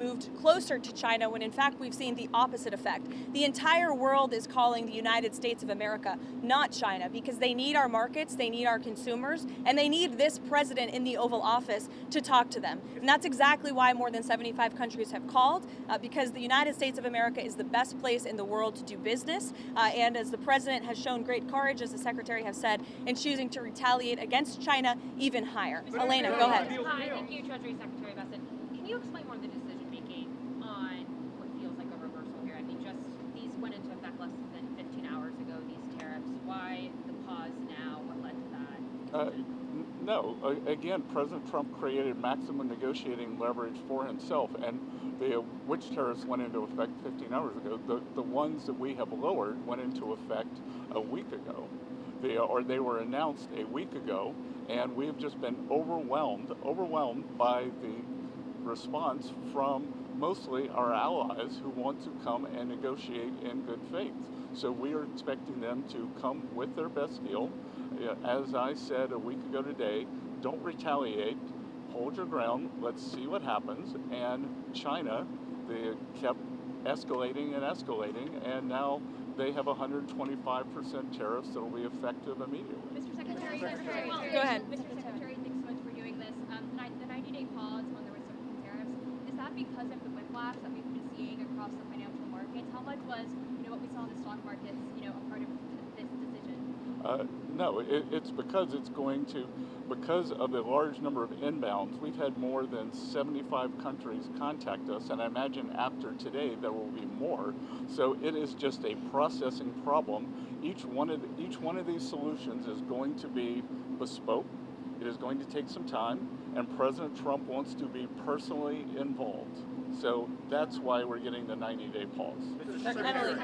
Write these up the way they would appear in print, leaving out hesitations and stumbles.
moved closer to China when in fact we've seen the opposite effect. The entire world is calling the United States of America, not China, because they need our markets, they need our consumers, and they need this president in the Oval Office to talk to them. And that's exactly why more than 75 countries have called, because the United States of America is the best place in the world to do business. And as the president has shown great courage, as the secretary has said, in choosing to retaliate against China even higher. Elena, go ahead. Hi, thank you, Treasury Secretary Bessent. Can you explain more of the decision making on what feels like a reversal here? I mean, just these went into effect less than 15 hours ago, these tariffs. Why the pause now? What led to that? No, again, President Trump created maximum negotiating leverage for himself, and which tariffs went into effect 15 hours ago. The ones that we have lowered went into effect a week ago. They were announced a week ago, and we've just been overwhelmed by the response from mostly our allies who want to come and negotiate in good faith. So we are expecting them to come with their best deal. As I said a week ago today, don't retaliate, hold your ground, let's see what happens. And China, they kept escalating, and now they have 125% tariffs that will be effective immediately. Mr. Secretary, Go ahead. Mr. Secretary, thanks so much for doing this. The 90-day pause on the reciprocal tariffs, is that because of the whiplash that we've been seeing across the financial markets? How much was, what we saw in the stock markets, a part of this decision? No, it's because because of the large number of inbounds. We've had more than 75 countries contact us, and I imagine after today there will be more. So it is just a processing problem. Each one of these solutions is going to be bespoke. It is going to take some time, and President Trump wants to be personally involved. So that's why we're getting the 90-day pause. Mr. Secretary,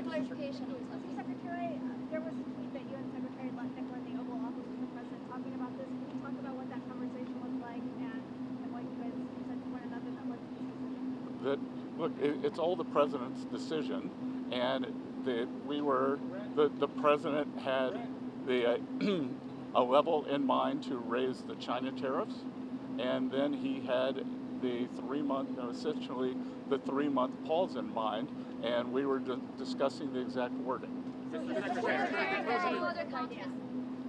there was a tweet that you and Secretary Bessent were in the Oval Office with the president talking about this. Can you talk about what that conversation was like and what you guys said to one another that led to this decision? Look, it's all the president's decision, and the president had a level in mind to raise the China tariffs, and then he had the essentially the 3-month pause in mind, and we were discussing the exact wording.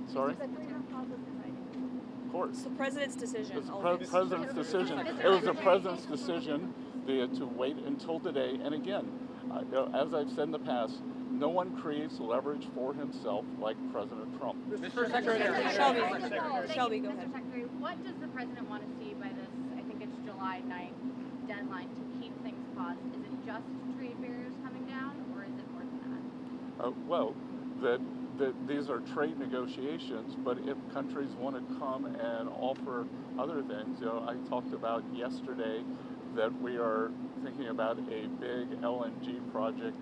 Sorry? Of course. It's the president's decision. It's the president's decision. It was the president's decision to wait until today. And again, as I've said in the past, no one creates leverage for himself like President Trump. Mr. Secretary, Shelby, go ahead. Mr. Secretary, what does the president want to see by this, I think it's July 9th deadline to keep things paused? Is it just trade barriers coming down, or is it more than that? These are trade negotiations, but if countries want to come and offer other things, I talked about yesterday that we are thinking about a big LNG project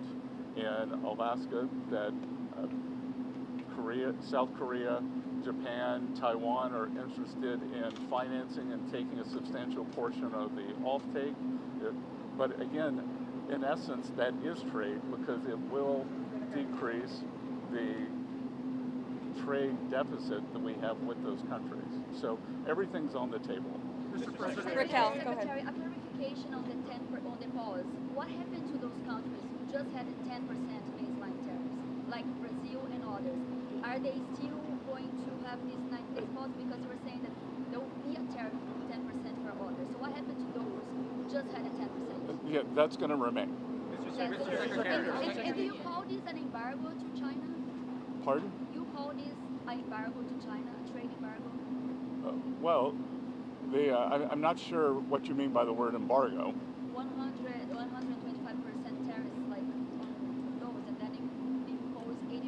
in Alaska that South Korea, Japan, Taiwan are interested in financing and taking a substantial portion of the offtake. But again, in essence, that is trade because it will decrease the trade deficit that we have with those countries. So everything's on the table. Raquel, go ahead. Secretary, a clarification on the pause. What happened to those countries who just had 10% baseline tariffs, like Brazil and others? Are they still going to have this 90-day pause? Because you were saying that there will be a tariff of 10% for others. So what happened to those who just had a 10%? Yeah, that's going to remain. And do you call this an embargo to China? Pardon? You call this an embargo to China, a trade embargo? I'm not sure what you mean by the word embargo. 125% tariffs, like on those, and then impose 84%.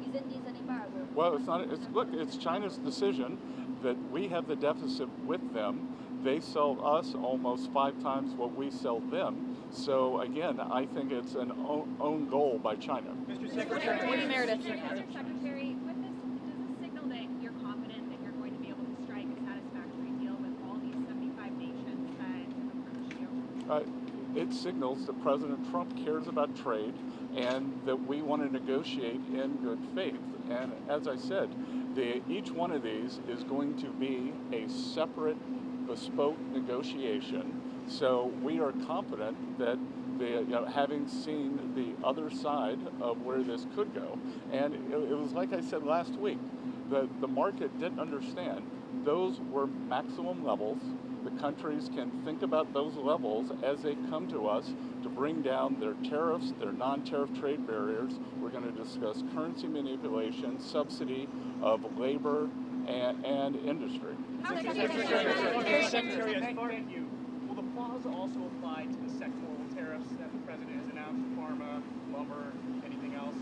Isn't this an embargo? Well, it's not. It's China's decision that we have the deficit with them. They sell us almost 5 times what we sell them. So again, I think it's an own goal by China. Mr. Secretary, Meredith. Mr. Secretary, does this signal that you're confident that you're going to be able to strike a satisfactory deal with all these 75 nations that have approached you? It signals that President Trump cares about trade and that we want to negotiate in good faith. And as I said, each one of these is going to be a separate bespoke negotiation. So we are confident that having seen the other side of where this could go, and it was like I said last week, the market didn't understand. Those were maximum levels. The countries can think about those levels as they come to us to bring down their tariffs, their non-tariff trade barriers. We're going to discuss currency manipulation, subsidy of labor, and industry. Secretary, as far as you, will the pause also apply to the sectoral tariffs that the president has announced, pharma, lumber, anything else?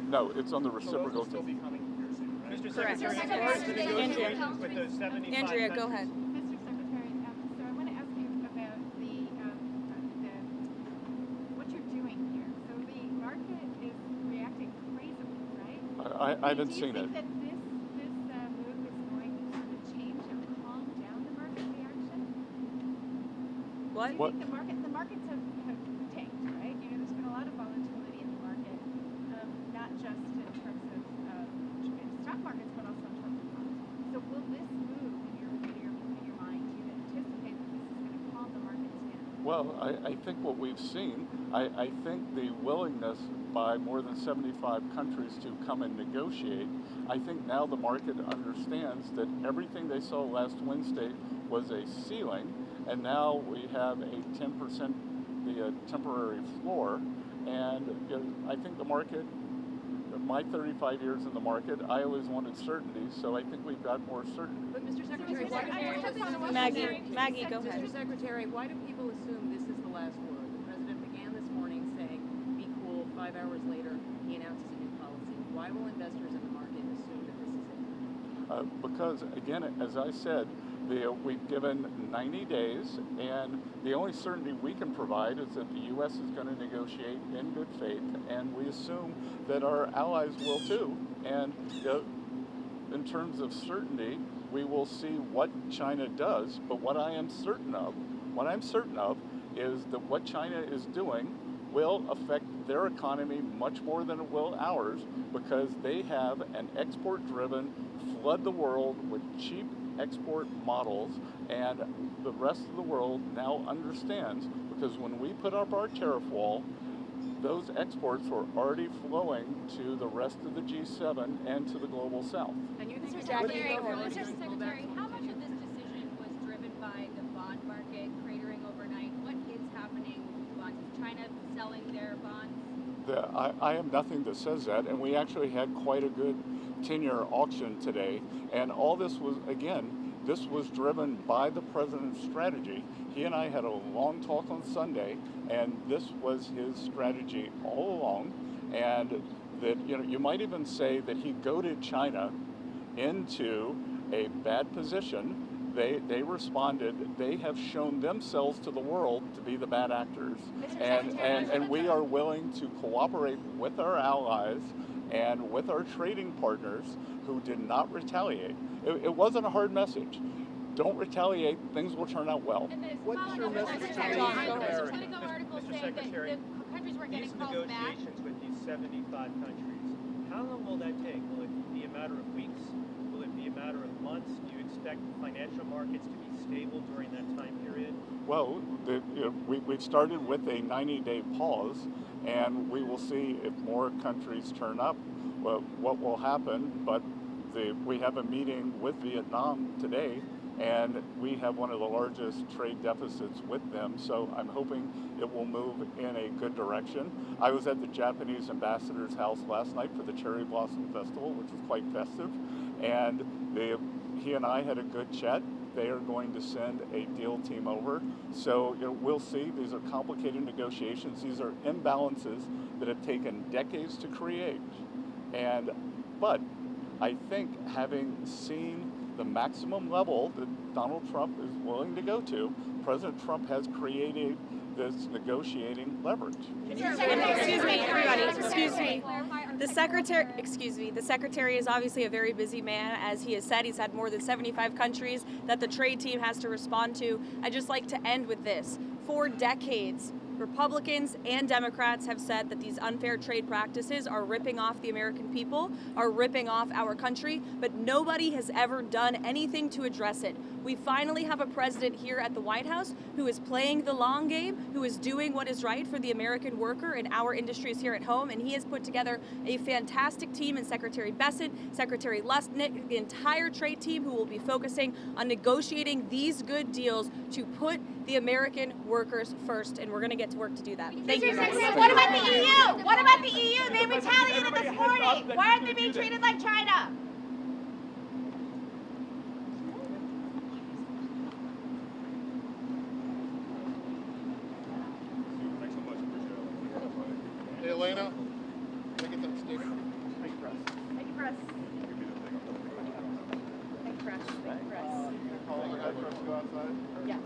No, it's on the So those reciprocal. will still be coming here soon, right? Correct. Secretary, as far as the negotiations with the 75 Andrea, go countries, ahead. Mr. Secretary, so I want to ask you about what you're doing here. So the market is reacting crazily, right? I haven't seen Do you it. think that this move is going to sort of change or calm down the market reaction? What? Do you think the markets have tanked, right? You know, there's been a lot of volatility in the market, not just in terms of stock markets, but also in terms of bonds. So will this move, in your mind, do you anticipate that this is going to calm the markets down? Well, I think what we've seen, I think the willingness by more than 75 countries to come and negotiate, I think now the market understands that everything they saw last Wednesday was a ceiling, and now we have a 10% temporary floor, and I think the market, my 35 years in the market, I always wanted certainty, so I think we've got more certainty. But Mr. Secretary, Maggie, go ahead. Mr. Secretary, why do people assume this is the last word? The president began this morning saying, be cool. 5 hours later, he announces a new policy. Why will investors in the market assume that this is it? Because, again, as I said, we've given 90 days, and the only certainty we can provide is that the U.S. is going to negotiate in good faith, and we assume that our allies will too. And in terms of certainty, we will see what China does, but what I'm certain of is that what China is doing will affect their economy much more than it will ours, because they have an export-driven, flood the world with cheap export models, and the rest of the world now understands, because when we put up our tariff wall, those exports were already flowing to the rest of the G7 and to the global south. And you think Mr. that Secretary, Mr. Secretary, how much of this decision was driven by the bond market cratering overnight? What is happening with bonds? Is China selling their bonds? I have nothing that says that, and we actually had quite a good 10-year auction today, and all this was, again, this was driven by the president's strategy. He and I had a long talk on Sunday, and this was his strategy all along, and that, you might even say that he goaded China into a bad position. They responded. They have shown themselves to the world to be the bad actors, and we are willing to cooperate with our allies and with our trading partners who did not retaliate. It wasn't a hard message. Don't retaliate, things will turn out well. What's your message to There's the a Politico article Mr. saying that Secretary, the countries weren't getting these calls back. negotiations with these 75 countries, how long will that take? Will it be a matter of weeks? Will it be a matter of months? Do you expect financial markets to be stable during that time period? Well, we've started with a 90-day pause, and we will see if more countries turn up, what will happen. But we have a meeting with Vietnam today, and we have one of the largest trade deficits with them, so I'm hoping it will move in a good direction. I was at the Japanese ambassador's house last night for the Cherry Blossom Festival, which was quite festive, and he and I had a good chat. They are going to send a deal team over. So we'll see. These are complicated negotiations. These are imbalances that have taken decades to create. But I think having seen the maximum level that Donald Trump is willing to go to, President Trump has created this negotiating leverage. Excuse me, everybody. Excuse me. The secretary is obviously a very busy man. As he has said, he's had more than 75 countries that the trade team has to respond to. I'd just like to end with this. For decades, Republicans and Democrats have said that these unfair trade practices are ripping off the American people, are ripping off our country, but nobody has ever done anything to address it. We finally have a president here at the White House who is playing the long game, who is doing what is right for the American worker and our industries here at home, and he has put together a fantastic team in Secretary Bessent, Secretary Lustnick, the entire trade team who will be focusing on negotiating these good deals to put the American workers first, and we're going to get to work to do that. Thank you. What about the EU? What about the EU? They retaliated this morning. Why aren't they being treated like China? Hey, Elena, can I get that sticker? Thank you, Press. Thank you, Press. Thank you, Press. Call the guy for us to go outside? Yes.